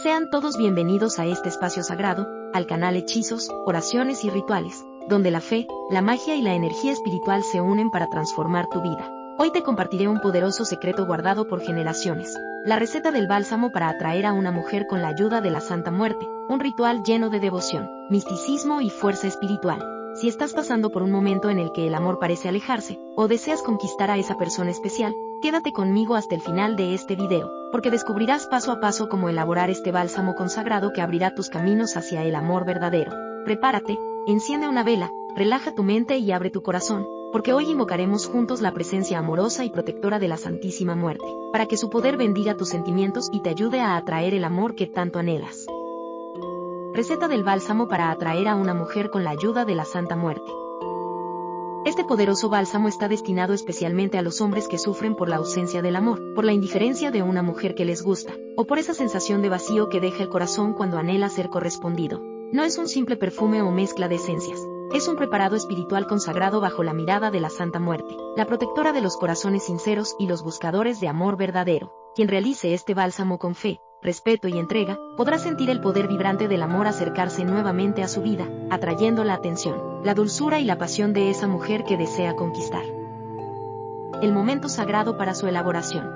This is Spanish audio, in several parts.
Sean todos bienvenidos a este espacio sagrado, al canal Hechizos, Oraciones y Rituales, donde la fe, la magia y la energía espiritual se unen para transformar tu vida. Hoy te compartiré un poderoso secreto guardado por generaciones, la receta del bálsamo para atraer a una mujer con la ayuda de la Santa Muerte, un ritual lleno de devoción, misticismo y fuerza espiritual. Si estás pasando por un momento en el que el amor parece alejarse, o deseas conquistar a esa persona especial, quédate conmigo hasta el final de este video, porque descubrirás paso a paso cómo elaborar este bálsamo consagrado que abrirá tus caminos hacia el amor verdadero. Prepárate, enciende una vela, relaja tu mente y abre tu corazón, porque hoy invocaremos juntos la presencia amorosa y protectora de la Santísima Muerte, para que su poder bendiga tus sentimientos y te ayude a atraer el amor que tanto anhelas. Receta del bálsamo para atraer a una mujer con la ayuda de la Santa Muerte. Este poderoso bálsamo está destinado especialmente a los hombres que sufren por la ausencia del amor, por la indiferencia de una mujer que les gusta, o por esa sensación de vacío que deja el corazón cuando anhela ser correspondido. No es un simple perfume o mezcla de esencias. Es un preparado espiritual consagrado bajo la mirada de la Santa Muerte, la protectora de los corazones sinceros y los buscadores de amor verdadero. Quien realice este bálsamo con fe, respeto y entrega, podrá sentir el poder vibrante del amor acercarse nuevamente a su vida, atrayendo la atención, la dulzura y la pasión de esa mujer que desea conquistar. El momento sagrado para su elaboración.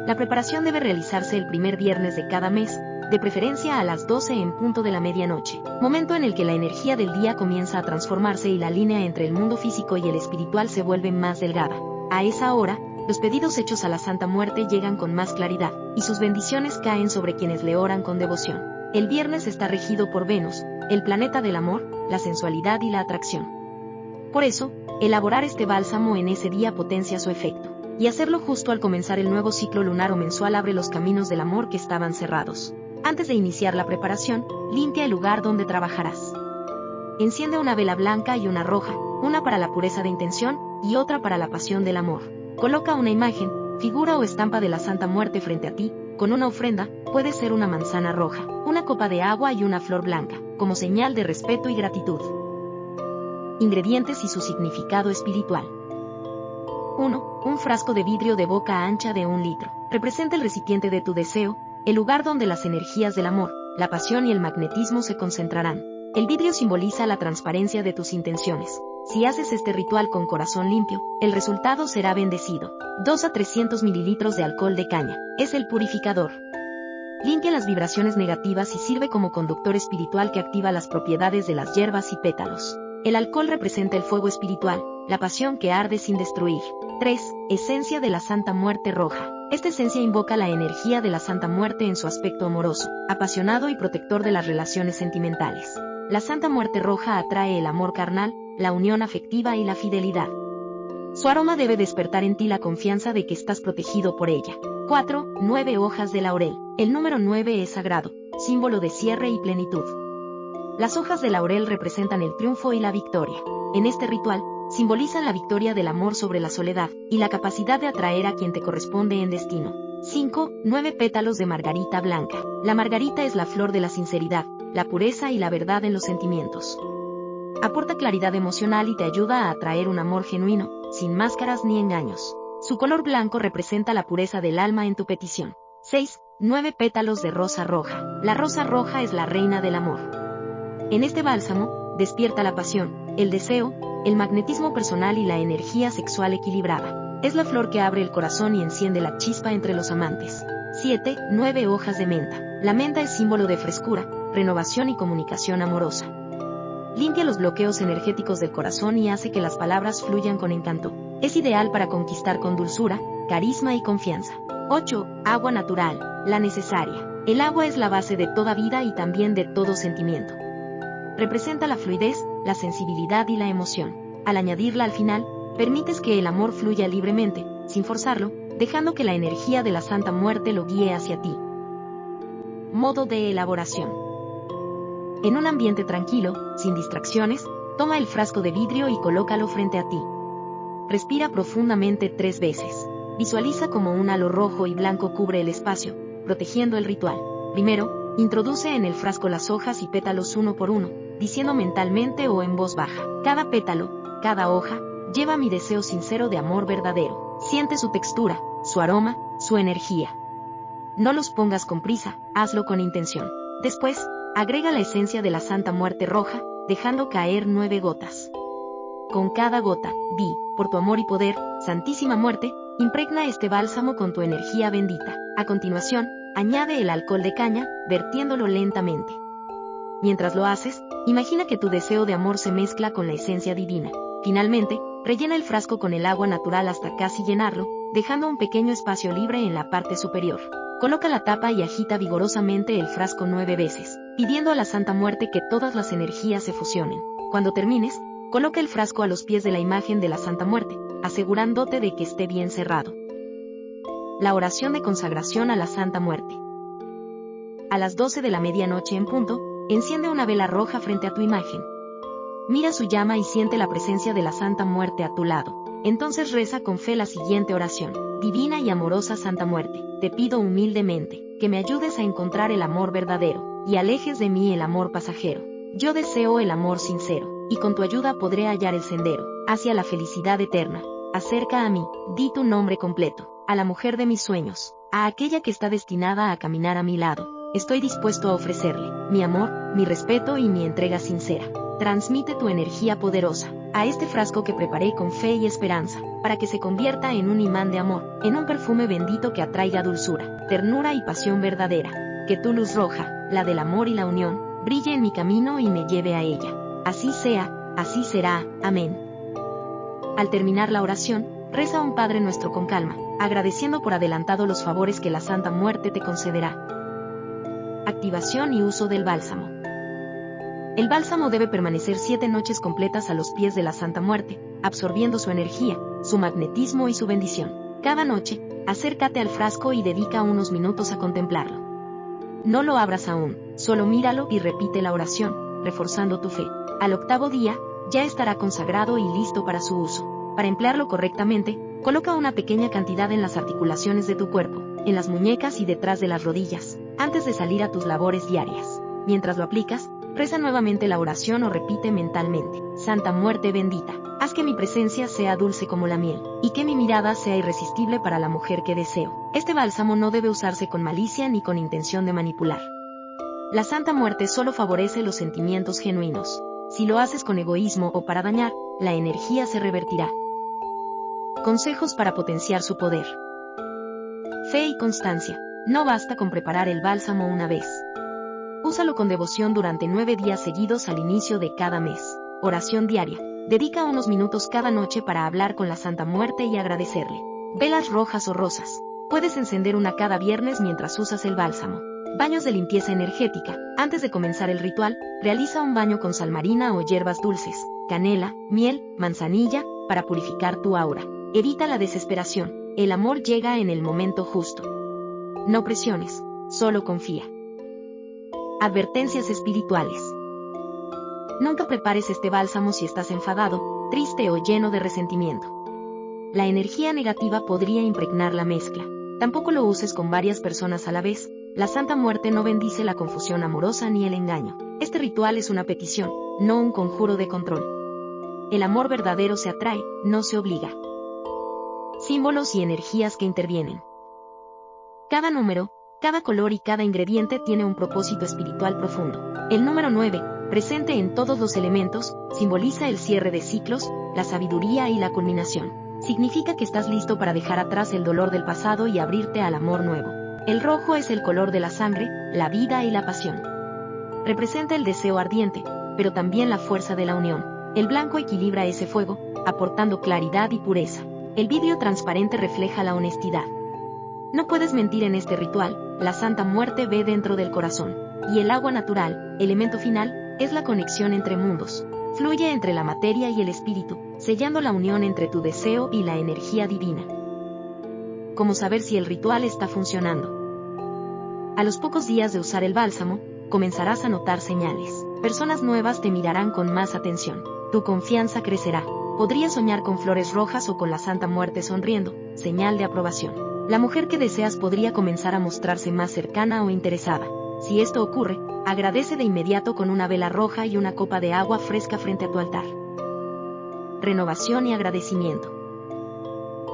La preparación debe realizarse el primer viernes de cada mes, de preferencia a las 12 en punto de la medianoche, momento en el que la energía del día comienza a transformarse y la línea entre el mundo físico y el espiritual se vuelve más delgada. A esa hora, los pedidos hechos a la Santa Muerte llegan con más claridad, y sus bendiciones caen sobre quienes le oran con devoción. El viernes está regido por Venus, el planeta del amor, la sensualidad y la atracción. Por eso, elaborar este bálsamo en ese día potencia su efecto, y hacerlo justo al comenzar el nuevo ciclo lunar o mensual abre los caminos del amor que estaban cerrados. Antes de iniciar la preparación, limpia el lugar donde trabajarás. Enciende una vela blanca y una roja, una para la pureza de intención y otra para la pasión del amor. Coloca una imagen, figura o estampa de la Santa Muerte frente a ti, con una ofrenda, puede ser una manzana roja, una copa de agua y una flor blanca, como señal de respeto y gratitud. Ingredientes y su significado espiritual. 1. Un frasco de vidrio de boca ancha de 1 litro. Representa el recipiente de tu deseo, el lugar donde las energías del amor, la pasión y el magnetismo se concentrarán. El vidrio simboliza la transparencia de tus intenciones. Si haces este ritual con corazón limpio, el resultado será bendecido. 2 a 300 mililitros de alcohol de caña. Es el purificador. Limpia las vibraciones negativas y sirve como conductor espiritual que activa las propiedades de las hierbas y pétalos. El alcohol representa el fuego espiritual, la pasión que arde sin destruir. 3. Esencia de la Santa Muerte roja. Esta esencia invoca la energía de la Santa Muerte en su aspecto amoroso, apasionado y protector de las relaciones sentimentales. La Santa Muerte roja atrae el amor carnal, la unión afectiva y la fidelidad. Su aroma debe despertar en ti la confianza de que estás protegido por ella. 4. 9 hojas de laurel. El número 9 es sagrado, símbolo de cierre y plenitud. Las hojas de laurel representan el triunfo y la victoria. En este ritual, simbolizan la victoria del amor sobre la soledad, y la capacidad de atraer a quien te corresponde en destino. 5. 9 pétalos de margarita blanca. La margarita es la flor de la sinceridad, la pureza y la verdad en los sentimientos. Aporta claridad emocional y te ayuda a atraer un amor genuino, sin máscaras ni engaños. Su color blanco representa la pureza del alma en tu petición. 6. 9 pétalos de rosa roja. La rosa roja es la reina del amor. En este bálsamo, despierta la pasión, el deseo, el magnetismo personal y la energía sexual equilibrada. Es la flor que abre el corazón y enciende la chispa entre los amantes. 7. 9 hojas de menta. La menta es símbolo de frescura, renovación y comunicación amorosa. Limpia los bloqueos energéticos del corazón y hace que las palabras fluyan con encanto. Es ideal para conquistar con dulzura, carisma y confianza. 8. Agua natural, la necesaria. El agua es la base de toda vida y también de todo sentimiento. Representa la fluidez, la sensibilidad y la emoción. Al añadirla al final, permites que el amor fluya libremente, sin forzarlo, dejando que la energía de la Santa Muerte lo guíe hacia ti. Modo de elaboración. En un ambiente tranquilo, sin distracciones, toma el frasco de vidrio y colócalo frente a ti. Respira profundamente 3 veces. Visualiza como un halo rojo y blanco cubre el espacio, protegiendo el ritual. Primero, introduce en el frasco las hojas y pétalos uno por uno, diciendo mentalmente o en voz baja: cada pétalo, cada hoja, lleva mi deseo sincero de amor verdadero. Siente su textura, su aroma, su energía. No los pongas con prisa, hazlo con intención. Después, agrega la esencia de la Santa Muerte roja, dejando caer 9 gotas. Con cada gota, di, por tu amor y poder, Santísima Muerte, impregna este bálsamo con tu energía bendita. A continuación, añade el alcohol de caña, vertiéndolo lentamente. Mientras lo haces, imagina que tu deseo de amor se mezcla con la esencia divina. Finalmente, rellena el frasco con el agua natural hasta casi llenarlo, dejando un pequeño espacio libre en la parte superior. Coloca la tapa y agita vigorosamente el frasco 9 veces, pidiendo a la Santa Muerte que todas las energías se fusionen. Cuando termines, coloca el frasco a los pies de la imagen de la Santa Muerte, asegurándote de que esté bien cerrado. La oración de consagración a la Santa Muerte. A las 12 de la medianoche en punto, enciende una vela roja frente a tu imagen. Mira su llama y siente la presencia de la Santa Muerte a tu lado. Entonces reza con fe la siguiente oración. Divina y amorosa Santa Muerte, te pido humildemente, que me ayudes a encontrar el amor verdadero, y alejes de mí el amor pasajero. Yo deseo el amor sincero, y con tu ayuda podré hallar el sendero, hacia la felicidad eterna. Acerca a mí, di tu nombre completo, a la mujer de mis sueños, a aquella que está destinada a caminar a mi lado. Estoy dispuesto a ofrecerle mi amor, mi respeto y mi entrega sincera. Transmite tu energía poderosa a este frasco que preparé con fe y esperanza, para que se convierta en un imán de amor, en un perfume bendito que atraiga dulzura, ternura y pasión verdadera. Que tu luz roja, la del amor y la unión, brille en mi camino y me lleve a ella. Así sea, así será. Amén. Al terminar la oración, reza un Padre Nuestro con calma, agradeciendo por adelantado los favores que la Santa Muerte te concederá. Activación y uso del bálsamo. El bálsamo debe permanecer 7 noches completas a los pies de la Santa Muerte, absorbiendo su energía, su magnetismo y su bendición. Cada noche, acércate al frasco y dedica unos minutos a contemplarlo. No lo abras aún, solo míralo y repite la oración, reforzando tu fe. Al 8º día, ya estará consagrado y listo para su uso. Para emplearlo correctamente, coloca una pequeña cantidad en las articulaciones de tu cuerpo, en las muñecas y detrás de las rodillas, antes de salir a tus labores diarias. Mientras lo aplicas, reza nuevamente la oración o repite mentalmente: Santa Muerte bendita, haz que mi presencia sea dulce como la miel, y que mi mirada sea irresistible para la mujer que deseo. Este bálsamo no debe usarse con malicia ni con intención de manipular. La Santa Muerte solo favorece los sentimientos genuinos. Si lo haces con egoísmo o para dañar, la energía se revertirá. Consejos para potenciar su poder. Fe y constancia. No basta con preparar el bálsamo una vez. Úsalo con devoción durante 9 días seguidos al inicio de cada mes. Oración diaria. Dedica unos minutos cada noche para hablar con la Santa Muerte y agradecerle. Velas rojas o rosas. Puedes encender una cada viernes mientras usas el bálsamo. Baños de limpieza energética. Antes de comenzar el ritual, realiza un baño con sal marina o hierbas dulces, canela, miel, manzanilla, para purificar tu aura. Evita la desesperación. El amor llega en el momento justo. No presiones, solo confía. Advertencias espirituales. Nunca prepares este bálsamo si estás enfadado, triste o lleno de resentimiento. La energía negativa podría impregnar la mezcla. Tampoco lo uses con varias personas a la vez. La Santa Muerte no bendice la confusión amorosa ni el engaño. Este ritual es una petición, no un conjuro de control. El amor verdadero se atrae, no se obliga. Símbolos y energías que intervienen. Cada número, cada color y cada ingrediente tiene un propósito espiritual profundo. El número 9, presente en todos los elementos, simboliza el cierre de ciclos, la sabiduría y la culminación. Significa que estás listo para dejar atrás el dolor del pasado y abrirte al amor nuevo. El rojo es el color de la sangre, la vida y la pasión. Representa el deseo ardiente, pero también la fuerza de la unión. El blanco equilibra ese fuego, aportando claridad y pureza. El vidrio transparente refleja la honestidad. No puedes mentir en este ritual, la Santa Muerte ve dentro del corazón. Y el agua natural, elemento final, es la conexión entre mundos. Fluye entre la materia y el espíritu, sellando la unión entre tu deseo y la energía divina. ¿Cómo saber si el ritual está funcionando? A los pocos días de usar el bálsamo, comenzarás a notar señales. Personas nuevas te mirarán con más atención. Tu confianza crecerá. Podrías soñar con flores rojas o con la Santa Muerte sonriendo, señal de aprobación. La mujer que deseas podría comenzar a mostrarse más cercana o interesada. Si esto ocurre, agradece de inmediato con una vela roja y una copa de agua fresca frente a tu altar. Renovación y agradecimiento.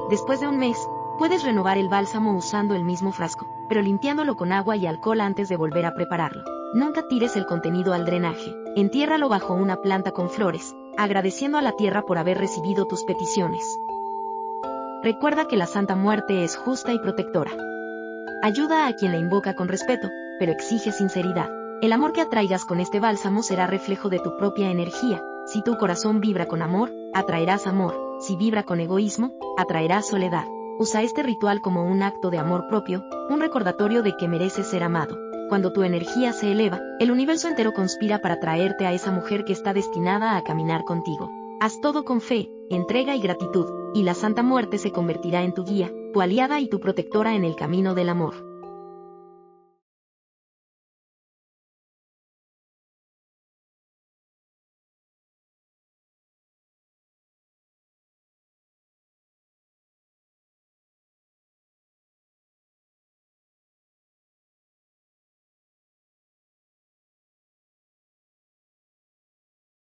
Después de un mes, puedes renovar el bálsamo usando el mismo frasco. pero limpiándolo con agua y alcohol antes de volver a prepararlo. Nunca tires el contenido al drenaje. Entiérralo bajo una planta con flores, agradeciendo a la tierra por haber recibido tus peticiones. Recuerda que la Santa Muerte es justa y protectora. Ayuda a quien la invoca con respeto, pero exige sinceridad. El amor que atraigas con este bálsamo será reflejo de tu propia energía. Si tu corazón vibra con amor, atraerás amor. Si vibra con egoísmo, atraerás soledad. Usa este ritual como un acto de amor propio, un recordatorio de que mereces ser amado. Cuando tu energía se eleva, el universo entero conspira para traerte a esa mujer que está destinada a caminar contigo. Haz todo con fe, entrega y gratitud, y la Santa Muerte se convertirá en tu guía, tu aliada y tu protectora en el camino del amor.